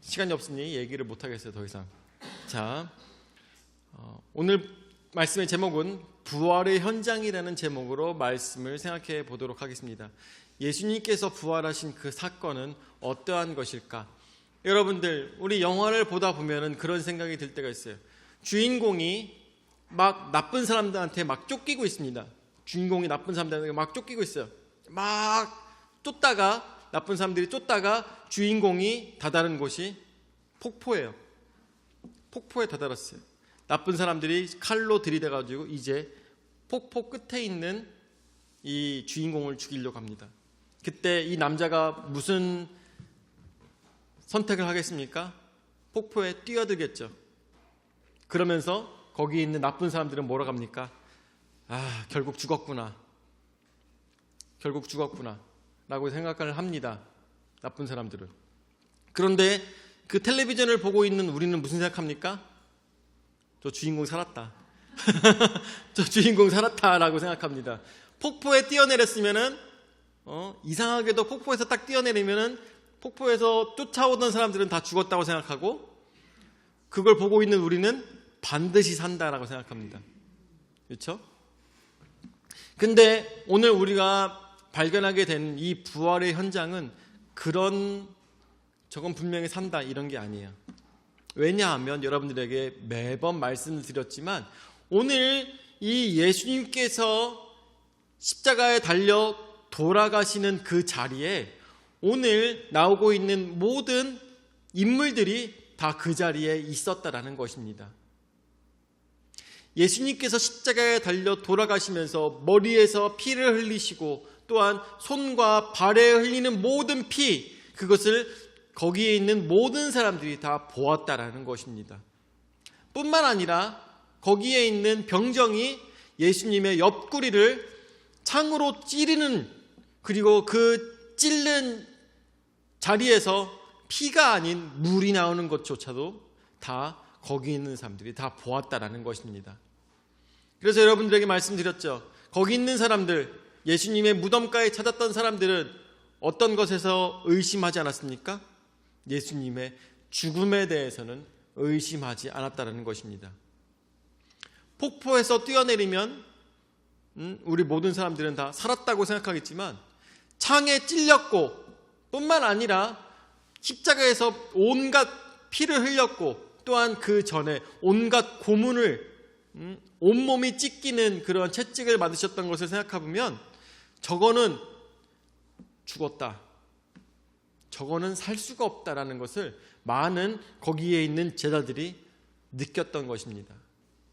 시간이 없으니 얘기를 못하겠어요, 더 이상. 자, 오늘 말씀의 제목은 부활의 현장이라는 제목으로 말씀을 생각해 보도록 하겠습니다. 예수님께서 부활하신 그 사건은 어떠한 것일까? 여러분들, 우리 영화를 보다 보면 그런 생각이 들 때가 있어요. 주인공이 막 나쁜 사람들한테 막 쫓기고 있습니다. 주인공이 나쁜 사람들한테 막 쫓기고 있어요. 막 쫓다가, 나쁜 사람들이 쫓다가 주인공이 다다른 곳이 폭포예요. 폭포에 다다랐어요. 나쁜 사람들이 칼로 들이대가지고 이제 폭포 끝에 있는 이 주인공을 죽이려고 합니다. 그때 이 남자가 무슨 선택을 하겠습니까? 폭포에 뛰어들겠죠. 그러면서 거기 있는 나쁜 사람들은 뭐라고 합니까? 결국 죽었구나. 결국 죽었구나 라고 생각을 합니다. 나쁜 사람들은. 그런데 그 텔레비전을 보고 있는 우리는 무슨 생각합니까? 저 주인공 살았다. 저 주인공 살았다라고 생각합니다. 폭포에 뛰어내렸으면은 이상하게도 폭포에서 딱 뛰어내리면은 폭포에서 쫓아오던 사람들은 다 죽었다고 생각하고, 그걸 보고 있는 우리는 반드시 산다라고 생각합니다. 그렇죠? 근데 오늘 우리가 발견하게 된 이 부활의 현장은 저건 분명히 산다 이런 게 아니에요. 왜냐하면 여러분들에게 매번 말씀을 드렸지만 오늘 이 예수님께서 십자가에 달려 돌아가시는 그 자리에 오늘 나오고 있는 모든 인물들이 다 그 자리에 있었다라는 것입니다. 예수님께서 십자가에 달려 돌아가시면서 머리에서 피를 흘리시고 또한 손과 발에 흘리는 모든 피, 그것을 거기에 있는 모든 사람들이 다 보았다라는 것입니다. 뿐만 아니라 거기에 있는 병정이 예수님의 옆구리를 창으로 찌르는, 그리고 그 찔른 자리에서 피가 아닌 물이 나오는 것조차도 다 거기 있는 사람들이 다 보았다라는 것입니다. 그래서 여러분들에게 말씀드렸죠. 거기 있는 사람들, 예수님의 무덤가에 찾았던 사람들은 어떤 것에서 의심하지 않았습니까? 예수님의 죽음에 대해서는 의심하지 않았다는 것입니다. 폭포에서 뛰어내리면 우리 모든 사람들은 다 살았다고 생각하겠지만 창에 찔렸고 뿐만 아니라 십자가에서 온갖 피를 흘렸고 또한 그 전에 온갖 고문을 온몸이 찢기는 그런 채찍을 맞으셨던 것을 생각해보면 저거는 죽었다, 저거는 살 수가 없다라는 것을 많은 거기에 있는 제자들이 느꼈던 것입니다.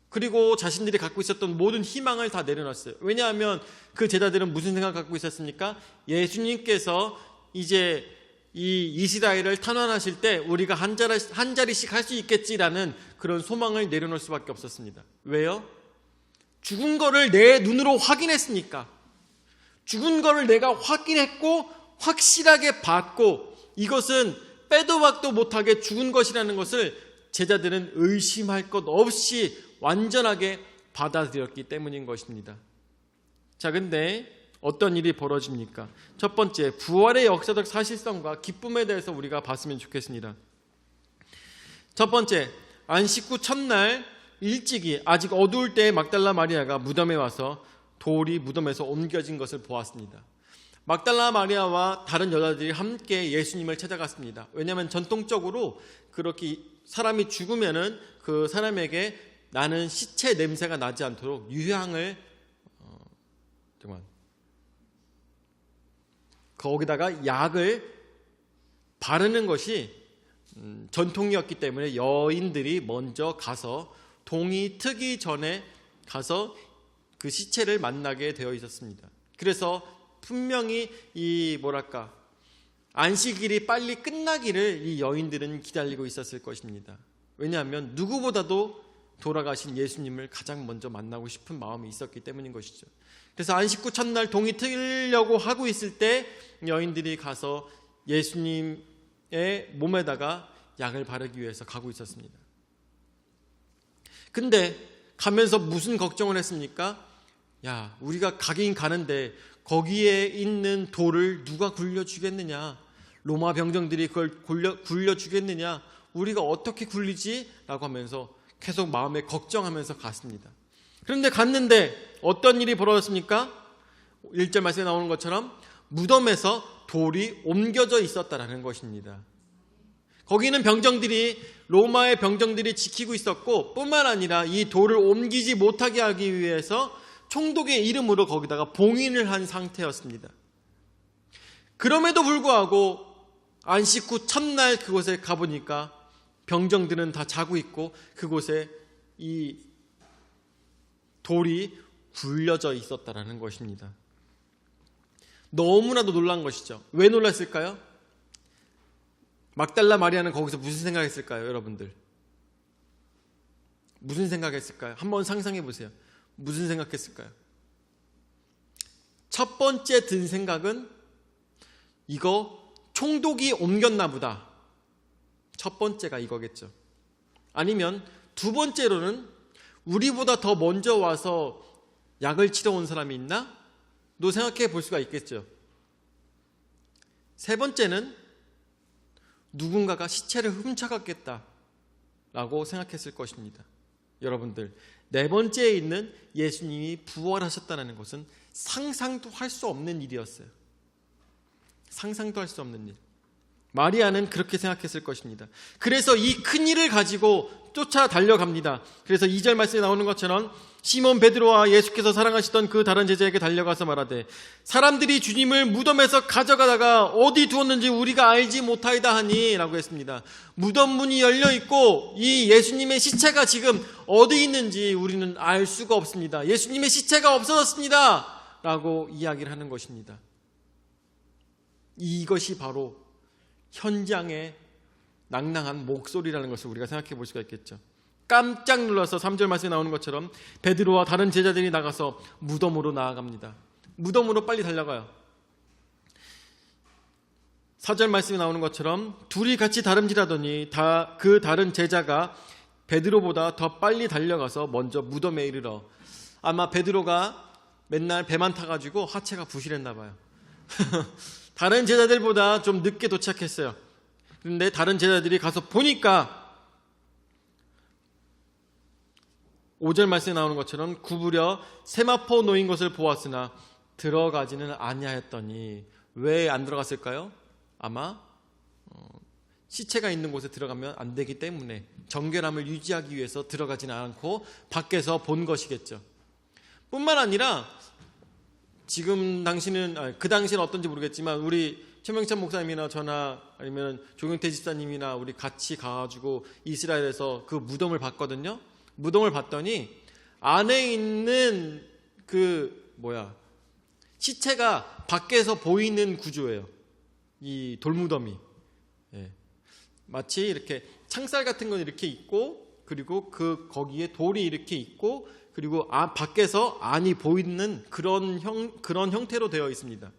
그리고 자신들이 갖고 있었던 모든 희망을 다 내려놨어요. 왜냐하면 그 제자들은 무슨 생각을 갖고 있었습니까? 예수님께서 이제 이 이스라엘을 탄환하실 때 우리가 한 자리씩 할 수 있겠지라는 그런 소망을 내려놓을 수밖에 없었습니다. 왜요? 죽은 거를 내 눈으로 확인했으니까. 죽은 거를 내가 확인했고 확실하게 봤고 이것은 빼도 박도 못하게 죽은 것이라는 것을 제자들은 의심할 것 없이 완전하게 받아들였기 때문인 것입니다. 자, 근데 어떤 일이 벌어집니까? 첫 번째, 부활의 역사적 사실성과 기쁨에 대해서 우리가 봤으면 좋겠습니다. 첫 번째, 안식 후 첫날 일찍이 아직 어두울 때 막달라 마리아가 무덤에 와서 돌이 무덤에서 옮겨진 것을 보았습니다. 막달라 마리아와 다른 여자들이 함께 예수님을 찾아갔습니다. 왜냐하면 전통적으로 그렇게 사람이 죽으면은 그 사람에게 나는 시체 냄새가 나지 않도록 유향을 거기다가 약을 바르는 것이 전통이었기 때문에 여인들이 먼저 가서 동이 트기 전에 가서 그 시체를 만나게 되어 있었습니다. 그래서 분명히 안식일이 빨리 끝나기를 이 여인들은 기다리고 있었을 것입니다. 왜냐하면 누구보다도 돌아가신 예수님을 가장 먼저 만나고 싶은 마음이 있었기 때문인 것이죠. 그래서 안식 후 첫날 동이 트려고 하고 있을 때 여인들이 가서 예수님의 몸에다가 약을 바르기 위해서 가고 있었습니다. 근데 가면서 무슨 걱정을 했습니까? 우리가 가긴 가는데 거기에 있는 돌을 누가 굴려주겠느냐, 로마 병정들이 그걸 굴려 주겠느냐, 우리가 어떻게 굴리지? 라고 하면서 계속 마음에 걱정하면서 갔습니다. 그런데 갔는데 어떤 일이 벌어졌습니까? 1절 말씀에 나오는 것처럼 무덤에서 돌이 옮겨져 있었다라는 것입니다. 거기는 병정들이, 로마의 병정들이 지키고 있었고, 뿐만 아니라 이 돌을 옮기지 못하게 하기 위해서 총독의 이름으로 거기다가 봉인을 한 상태였습니다. 그럼에도 불구하고 안식 후 첫날 그곳에 가보니까 병정들은 다 자고 있고 그곳에 이 돌이 굴려져 있었다라는 것입니다. 너무나도 놀란 것이죠. 왜 놀랐을까요? 막달라 마리아는 거기서 무슨 생각했을까요, 여러분들? 무슨 생각했을까요? 한번 상상해 보세요. 무슨 생각했을까요? 첫 번째 든 생각은 이거 총독이 옮겼나 보다. 첫 번째가 이거겠죠. 아니면 두 번째로는 우리보다 더 먼저 와서 약을 치러 온 사람이 있나? 도 생각해 볼 수가 있겠죠. 세 번째는 누군가가 시체를 훔쳐갔겠다 라고 생각했을 것입니다. 여러분들, 네 번째에 있는 예수님이 부활하셨다는 것은 상상도 할 수 없는 일이었어요. 상상도 할 수 없는 일. 마리아는 그렇게 생각했을 것입니다. 그래서 이 큰 일을 가지고 쫓아 달려갑니다. 그래서 2절 말씀에 나오는 것처럼 시몬 베드로와 예수께서 사랑하시던 그 다른 제자에게 달려가서 말하되 사람들이 주님을 무덤에서 가져가다가 어디 두었는지 우리가 알지 못하이다 하니 라고 했습니다. 무덤 문이 열려 있고 이 예수님의 시체가 지금 어디 있는지 우리는 알 수가 없습니다. 예수님의 시체가 없어졌습니다 라고 이야기를 하는 것입니다. 이것이 바로 현장의 낭낭한 목소리라는 것을 우리가 생각해 볼 수가 있겠죠. 깜짝 놀라서 3절 말씀에 나오는 것처럼 베드로와 다른 제자들이 나가서 무덤으로 나아갑니다. 무덤으로 빨리 달려가요. 4절 말씀에 나오는 것처럼 둘이 같이 다름질하더니 그 다른 제자가 베드로보다 더 빨리 달려가서 먼저 무덤에 이르러, 아마 베드로가 맨날 배만 타가지고 하체가 부실했나 봐요. 다른 제자들보다 좀 늦게 도착했어요. 그런데 다른 제자들이 가서 보니까 5절 말씀에 나오는 것처럼 구부려 세마포 놓인 것을 보았으나 들어가지는 아니하였더니, 왜 안 들어갔을까요? 아마 시체가 있는 곳에 들어가면 안 되기 때문에 정결함을 유지하기 위해서 들어가지는 않고 밖에서 본 것이겠죠. 뿐만 아니라 지금 당시는, 그 당시는 어떤지 모르겠지만 우리 최명찬 목사님이나 저나 아니면 조경태 집사님이나 우리 같이 가가지고 이스라엘에서 그 무덤을 봤거든요. 무덤을 봤더니 안에 있는 시체가 밖에서 보이는 구조예요. 이 돌무덤이. 예. 마치 이렇게 창살 같은 건 이렇게 있고, 그리고 거기에 돌이 이렇게 있고, 그리고 밖에서 안이 보이는 그런 형태로 되어 있습니다.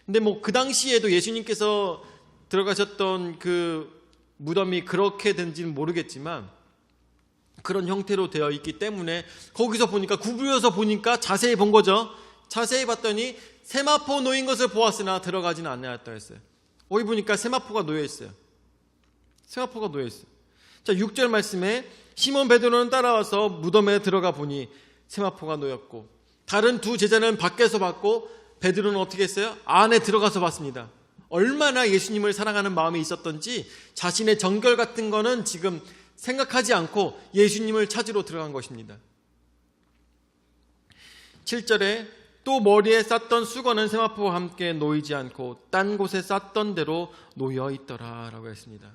근데 그 당시에도 예수님께서 들어가셨던 그 무덤이 그렇게 된지는 모르겠지만 그런 형태로 되어 있기 때문에 거기서 보니까, 구부려서 보니까 자세히 본 거죠. 자세히 봤더니 세마포 놓인 것을 보았으나 들어가지는 않았다 했어요. 거기 보니까 세마포가 놓여 있어요. 세마포가 놓여 있어요. 자, 6절 말씀에 시몬 베드로는 따라와서 무덤에 들어가 보니 세마포가 놓였고, 다른 두 제자는 밖에서 봤고 베드로는 어떻게 했어요? 안에 들어가서 봤습니다. 얼마나 예수님을 사랑하는 마음이 있었던지 자신의 정결 같은 거는 지금 생각하지 않고 예수님을 찾으러 들어간 것입니다. 7절에 또 머리에 쌌던 수건은 세마포와 함께 놓이지 않고 딴 곳에 쌌던 대로 놓여 있더라 라고 했습니다.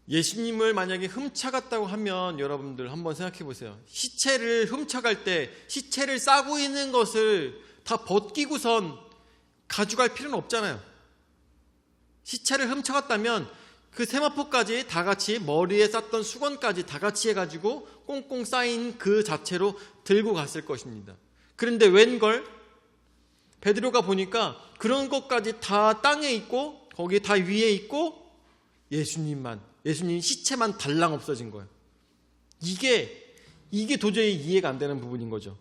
예수님을 만약에 훔쳐갔다고 하면 여러분들 한번 생각해 보세요. 시체를 훔쳐갈 때 시체를 싸고 있는 것을 다 벗기고선 가져갈 필요는 없잖아요. 시체를 훔쳐갔다면 그 세마포까지 다 같이, 머리에 쌌던 수건까지 다 같이 해가지고 꽁꽁 쌓인 그 자체로 들고 갔을 것입니다. 그런데 웬걸 베드로가 보니까 그런 것까지 다 땅에 있고 거기 다 위에 있고 예수님 시체만 달랑 없어진 거예요. 이게 도저히 이해가 안 되는 부분인 거죠.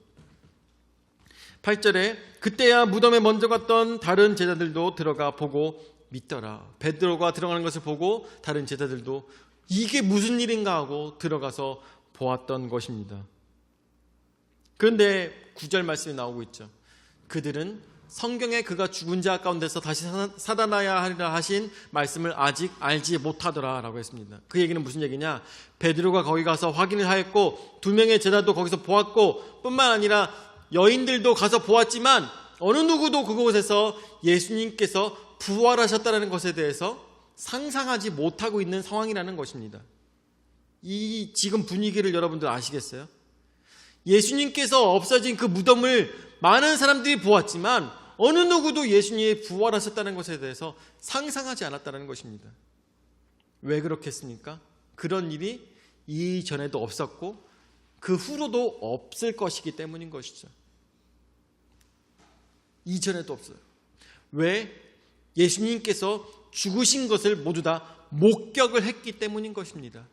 8절에 그때야 무덤에 먼저 갔던 다른 제자들도 들어가 보고 믿더라. 베드로가 들어가는 것을 보고 다른 제자들도 이게 무슨 일인가 하고 들어가서 보았던 것입니다. 그런데 9절 말씀이 나오고 있죠. 그들은 성경에 그가 죽은 자 가운데서 다시 살아나야 하리라 하신 말씀을 아직 알지 못하더라 라고 했습니다. 그 얘기는 무슨 얘기냐? 베드로가 거기 가서 확인을 하였고 2명의 제자도 거기서 보았고 뿐만 아니라 여인들도 가서 보았지만 어느 누구도 그곳에서 예수님께서 부활하셨다는 것에 대해서 상상하지 못하고 있는 상황이라는 것입니다. 이 지금 분위기를 여러분들 아시겠어요? 예수님께서 없어진 그 무덤을 많은 사람들이 보았지만 어느 누구도 예수님이 부활하셨다는 것에 대해서 상상하지 않았다는 것입니다. 왜 그렇겠습니까? 그런 일이 이전에도 없었고 그 후로도 없을 것이기 때문인 것이죠. 이전에도 없어요. 왜? 예수님께서 죽으신 것을 모두 다 목격을 했기 때문인 것입니다.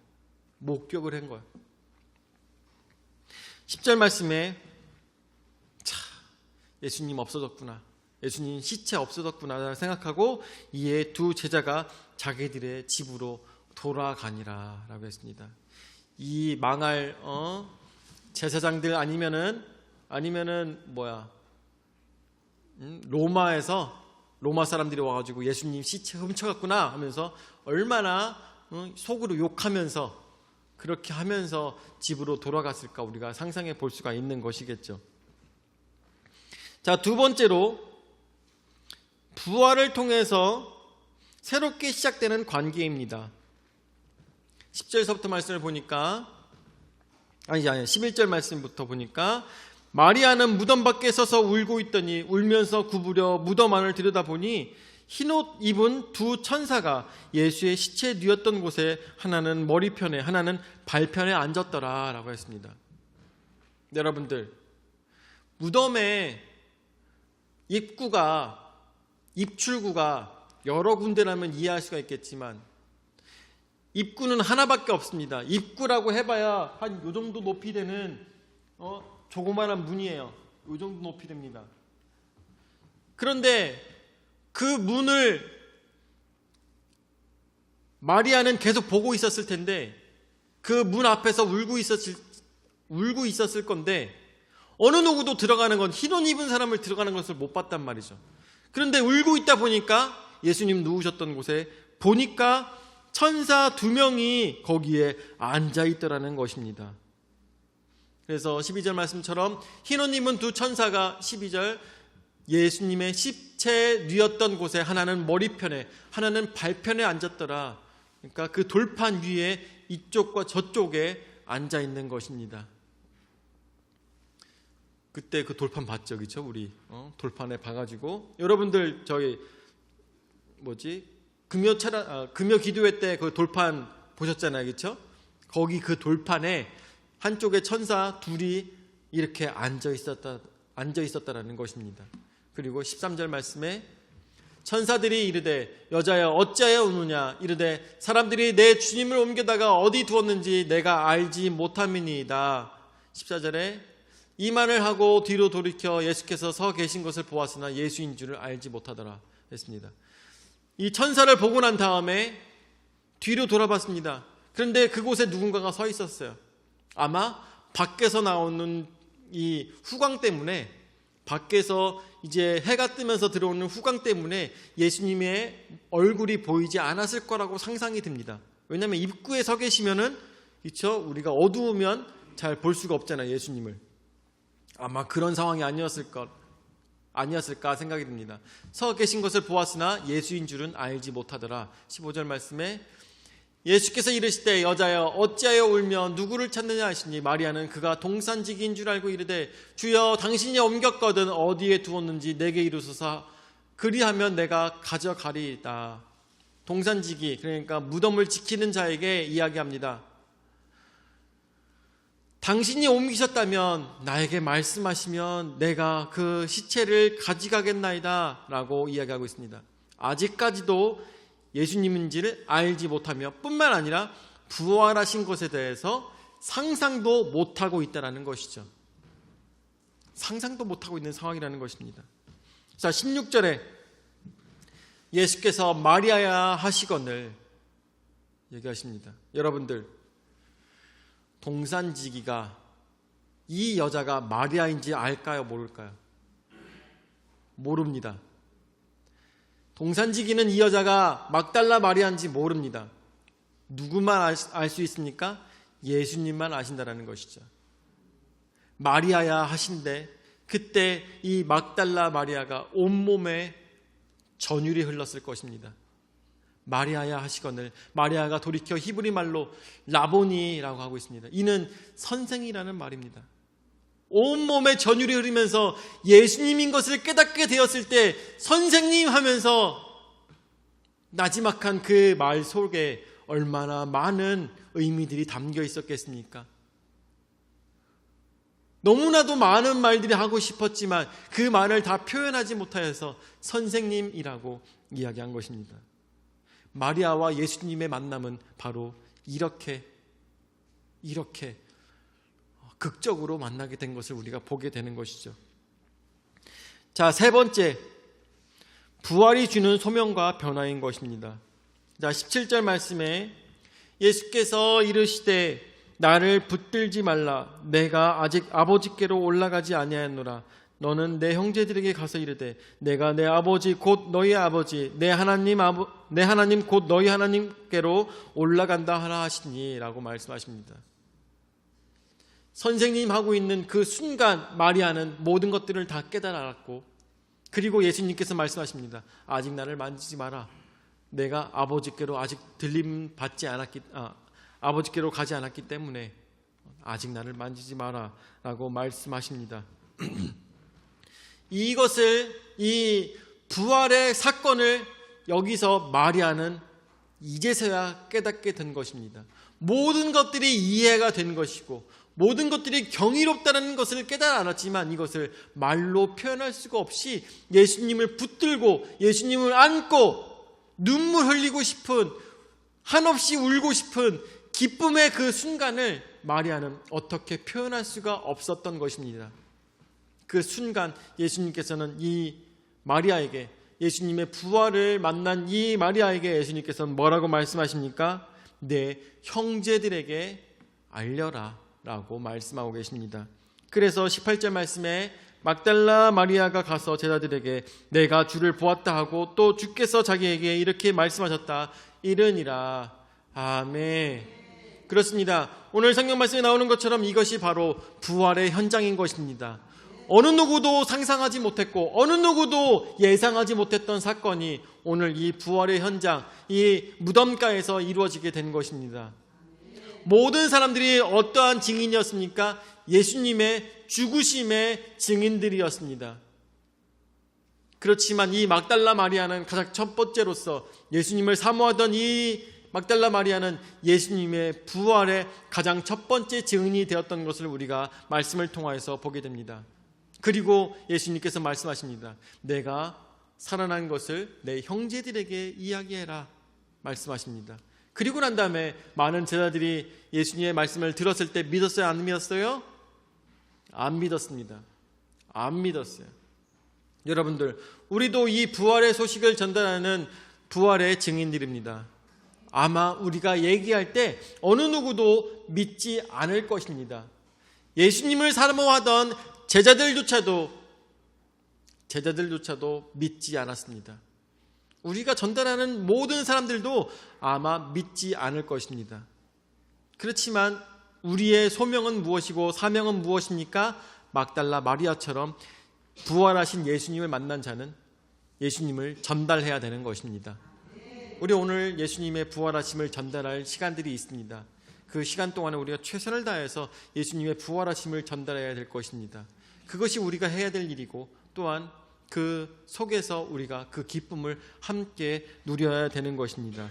목격을 한 거예요. 10절 말씀에 예수님 없어졌구나, 예수님 시체 없어졌구나 생각하고 이에 두 제자가 자기들의 집으로 돌아가니라 라고 했습니다. 이 망할 제사장들 아니면은 로마 사람들이 와가지고 예수님 시체 훔쳐갔구나 하면서 얼마나 속으로 욕하면서 그렇게 하면서 집으로 돌아갔을까 우리가 상상해 볼 수가 있는 것이겠죠. 자, 두 번째로 부활을 통해서 새롭게 시작되는 관계입니다. 10절서부터 말씀을 보니까 11절 말씀부터 보니까 마리아는 무덤 밖에 서서 울고 있더니 울면서 구부려 무덤 안을 들여다보니 흰옷 입은 두 천사가 예수의 시체 뉘었던 곳에 하나는 머리편에 하나는 발편에 앉았더라 라고 했습니다. 여러분들, 무덤의 입출구가 여러 군데라면 이해할 수가 있겠지만 입구는 하나밖에 없습니다. 입구라고 해봐야 한 요 정도 높이 되는 조그마한 문이에요. 요 정도 높이 됩니다. 그런데 그 문을 마리아는 계속 보고 있었을 텐데 그 문 앞에서 울고 있었을 건데 어느 누구도 들어가는 건 흰옷 입은 사람을 들어가는 것을 못 봤단 말이죠. 그런데 울고 있다 보니까 예수님 누우셨던 곳에 보니까 천사 2명이 거기에 앉아있더라는 것입니다. 그래서 12절 말씀처럼 흰옷 입은 두 천사가 12절 예수님의 시체 뉘었던 곳에 하나는 머리편에 하나는 발편에 앉았더라. 그러니까 그 돌판 위에 이쪽과 저쪽에 앉아있는 것입니다. 그때 그 돌판 봤죠, 그렇죠? 우리 돌판에 봐가지고 여러분들 금요 기도회 때 그 돌판 보셨잖아요, 그렇죠? 거기 그 돌판에 한쪽에 천사 둘이 이렇게 앉아 있었다라는 것입니다. 그리고 13절 말씀에 천사들이 이르되 여자여 어찌하여 우느냐 이르되 사람들이 내 주님을 옮겨다가 어디 두었는지 내가 알지 못함이니이다. 14절에 이 말을 하고 뒤로 돌이켜 예수께서 서 계신 것을 보았으나 예수인 줄을 알지 못하더라 했습니다. 이 천사를 보고 난 다음에 뒤로 돌아봤습니다. 그런데 그곳에 누군가가 서 있었어요. 아마 밖에서 나오는 이 후광 때문에, 밖에서 이제 해가 뜨면서 들어오는 후광 때문에 예수님의 얼굴이 보이지 않았을 거라고 상상이 듭니다. 왜냐하면 입구에 서 계시면은, 그렇죠? 우리가 어두우면 잘 볼 수가 없잖아요, 예수님을. 아마 그런 상황이 아니었을까 생각이 듭니다. 서 계신 것을 보았으나 예수인 줄은 알지 못하더라. 15절 말씀에 예수께서 이르시되 여자여 어찌하여 울며 누구를 찾느냐 하시니 마리아는 그가 동산지기인 줄 알고 이르되 주여 당신이 옮겼거든 어디에 두었는지 내게 이루소서 그리하면 내가 가져가리이다. 동산지기, 그러니까 무덤을 지키는 자에게 이야기합니다. 당신이 옮기셨다면 나에게 말씀하시면 내가 그 시체를 가져가겠나이다 라고 이야기하고 있습니다. 아직까지도 예수님인지를 알지 못하며 뿐만 아니라 부활하신 것에 대해서 상상도 못하고 있다는 것이죠. 상상도 못하고 있는 상황이라는 것입니다. 자, 16절에 예수께서 마리아야 하시거늘 얘기하십니다. 여러분들, 동산지기가 이 여자가 마리아인지 알까요? 모를까요? 모릅니다. 동산지기는 이 여자가 막달라 마리아인지 모릅니다. 누구만 알 수 있습니까? 예수님만 아신다라는 것이죠. 마리아야 하신데 그때 이 막달라 마리아가 온몸에 전율이 흘렀을 것입니다. 마리아야 하시거늘, 마리아가 돌이켜 히브리 말로 라보니라고 하고 있습니다. 이는 선생이라는 말입니다. 온몸에 전율이 흐르면서 예수님인 것을 깨닫게 되었을 때 선생님 하면서 나지막한 그 말 속에 얼마나 많은 의미들이 담겨 있었겠습니까? 너무나도 많은 말들이 하고 싶었지만 그 말을 다 표현하지 못하여서 선생님이라고 이야기한 것입니다. 마리아와 예수님의 만남은 바로 이렇게 극적으로 만나게 된 것을 우리가 보게 되는 것이죠. 자, 세 번째, 부활이 주는 소명과 변화인 것입니다. 자, 17절 말씀에 예수께서 이르시되 나를 붙들지 말라. 내가 아직 아버지께로 올라가지 아니하였노라. 너는 내 형제들에게 가서 이르되 내가 내 아버지 곧 너희 아버지 내 하나님 곧 너희 하나님께로 올라간다 하라 하시니 라고 말씀하십니다. 선생님 하고 있는 그 순간 마리아는 모든 것들을 다 깨달았고, 그리고 예수님께서 말씀하십니다. 아직 나를 만지지 마라. 내가 아버지께로 아직 아버지께로 가지 않았기 때문에 아직 나를 만지지 마라 라고 말씀하십니다. 이 부활의 사건을 여기서 마리아는 이제서야 깨닫게 된 것입니다. 모든 것들이 이해가 된 것이고 모든 것들이 경이롭다는 것을 깨달아 알았지만 이것을 말로 표현할 수가 없이 예수님을 붙들고 예수님을 안고 눈물 흘리고 싶은, 한없이 울고 싶은 기쁨의 그 순간을 마리아는 어떻게 표현할 수가 없었던 것입니다. 그 순간 예수님께서는 이 마리아에게, 예수님의 부활을 만난 이 마리아에게 예수님께서는 뭐라고 말씀하십니까? 내 형제들에게 알려라 라고 말씀하고 계십니다. 그래서 18절 말씀에 막달라 마리아가 가서 제자들에게 내가 주를 보았다 하고 또 주께서 자기에게 이렇게 말씀하셨다 이르니라. 아멘. 그렇습니다. 오늘 성경 말씀에 나오는 것처럼 이것이 바로 부활의 현장인 것입니다. 어느 누구도 상상하지 못했고 어느 누구도 예상하지 못했던 사건이 오늘 이 부활의 현장, 이 무덤가에서 이루어지게 된 것입니다. 모든 사람들이 어떠한 증인이었습니까? 예수님의 죽으심의 증인들이었습니다. 그렇지만 이 막달라 마리아는 가장 첫 번째로서 예수님을 사모하던 이 막달라 마리아는 예수님의 부활의 가장 첫 번째 증인이 되었던 것을 우리가 말씀을 통하여서 보게 됩니다. 그리고 예수님께서 말씀하십니다. 내가 살아난 것을 내 형제들에게 이야기해라 말씀하십니다. 그리고 난 다음에 많은 제자들이 예수님의 말씀을 들었을 때 믿었어요? 안 믿었어요? 안 믿었습니다. 안 믿었어요. 여러분들, 우리도 이 부활의 소식을 전달하는 부활의 증인들입니다. 아마 우리가 얘기할 때 어느 누구도 믿지 않을 것입니다. 예수님을 사모하던 제자들조차도 믿지 않았습니다. 우리가 전달하는 모든 사람들도 아마 믿지 않을 것입니다. 그렇지만 우리의 소명은 무엇이고 사명은 무엇입니까? 막달라 마리아처럼 부활하신 예수님을 만난 자는 예수님을 전달해야 되는 것입니다. 우리 오늘 예수님의 부활하심을 전달할 시간들이 있습니다. 그 시간 동안에 우리가 최선을 다해서 예수님의 부활하심을 전달해야 될 것입니다. 그것이 우리가 해야 될 일이고 또한 그 속에서 우리가 그 기쁨을 함께 누려야 되는 것입니다.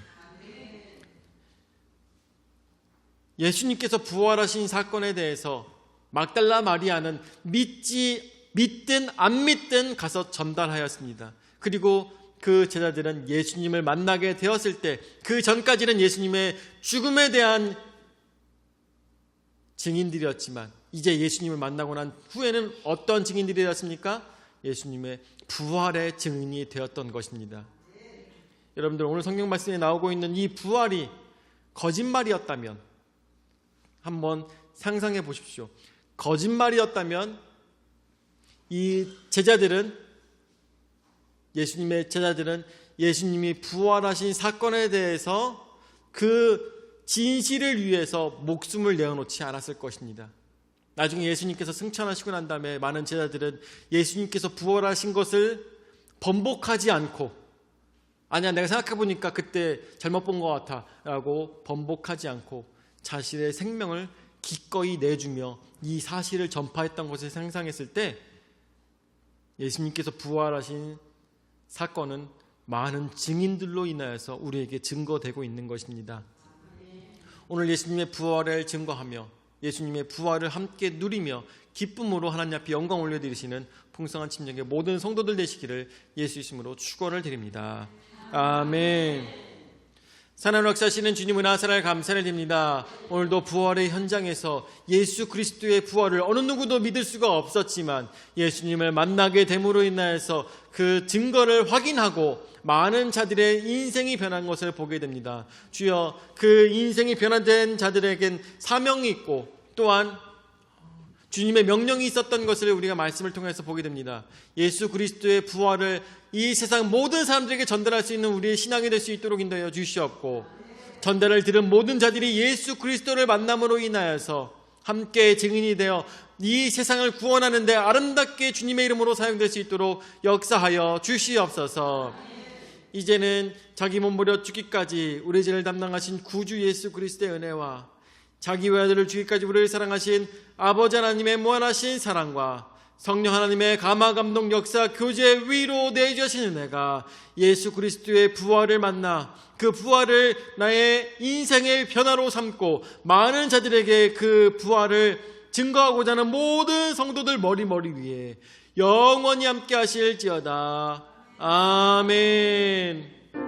예수님께서 부활하신 사건에 대해서 막달라 마리아는 믿든 안 믿든 가서 전달하였습니다. 그리고 그 제자들은 예수님을 만나게 되었을 때 그 전까지는 예수님의 죽음에 대한 증인들이었지만 이제 예수님을 만나고 난 후에는 어떤 증인들이 되었습니까? 예수님의 부활의 증인이 되었던 것입니다. 여러분들, 오늘 성경 말씀에 나오고 있는 이 부활이 거짓말이었다면 한번 상상해 보십시오. 거짓말이었다면 이 예수님의 제자들은 예수님이 부활하신 사건에 대해서 그 진실을 위해서 목숨을 내어놓지 않았을 것입니다. 나중에 예수님께서 승천하시고 난 다음에 많은 제자들은 예수님께서 부활하신 것을 번복하지 않고, 아니야, 내가 생각해보니까 그때 잘못 본 것 같아 라고 번복하지 않고 자신의 생명을 기꺼이 내주며 이 사실을 전파했던 것을 상상했을 때 예수님께서 부활하신 사건은 많은 증인들로 인하여서 우리에게 증거되고 있는 것입니다. 오늘 예수님의 부활을 증거하며 예수님의 부활을 함께 누리며 기쁨으로 하나님 앞에 영광 올려드리시는 풍성한 침략의 모든 성도들 되시기를 예수 이름으로 축원을 드립니다. 아멘. 사랑을 역사하시는 주님 은혜와 사랑을 감사를 드립니다. 오늘도 부활의 현장에서 예수 그리스도의 부활을 어느 누구도 믿을 수가 없었지만 예수님을 만나게 됨으로 인하여서 그 증거를 확인하고 많은 자들의 인생이 변한 것을 보게 됩니다. 주여, 그 인생이 변화된 자들에겐 사명이 있고 또한 주님의 명령이 있었던 것을 우리가 말씀을 통해서 보게 됩니다. 예수 그리스도의 부활을 이 세상 모든 사람들에게 전달할 수 있는 우리의 신앙이 될 수 있도록 인도하여 주시옵고, 전달을 들은 모든 자들이 예수 그리스도를 만남으로 인하여서 함께 증인이 되어 이 세상을 구원하는 데 아름답게 주님의 이름으로 사용될 수 있도록 역사하여 주시옵소서. 이제는 자기 몸 버려 죽기까지 우리 죄를 담당하신 구주 예수 그리스도의 은혜와 자기 외아들을 주기까지 우리를 사랑하신 아버지 하나님의 무한하신 사랑과 성령 하나님의 감화 감동 역사 교제 위로 내주시는 은혜가 예수 그리스도의 부활을 만나 그 부활을 나의 인생의 변화로 삼고 많은 자들에게 그 부활을 증거하고자 하는 모든 성도들 머리 위에 영원히 함께 하실지어다. 아멘.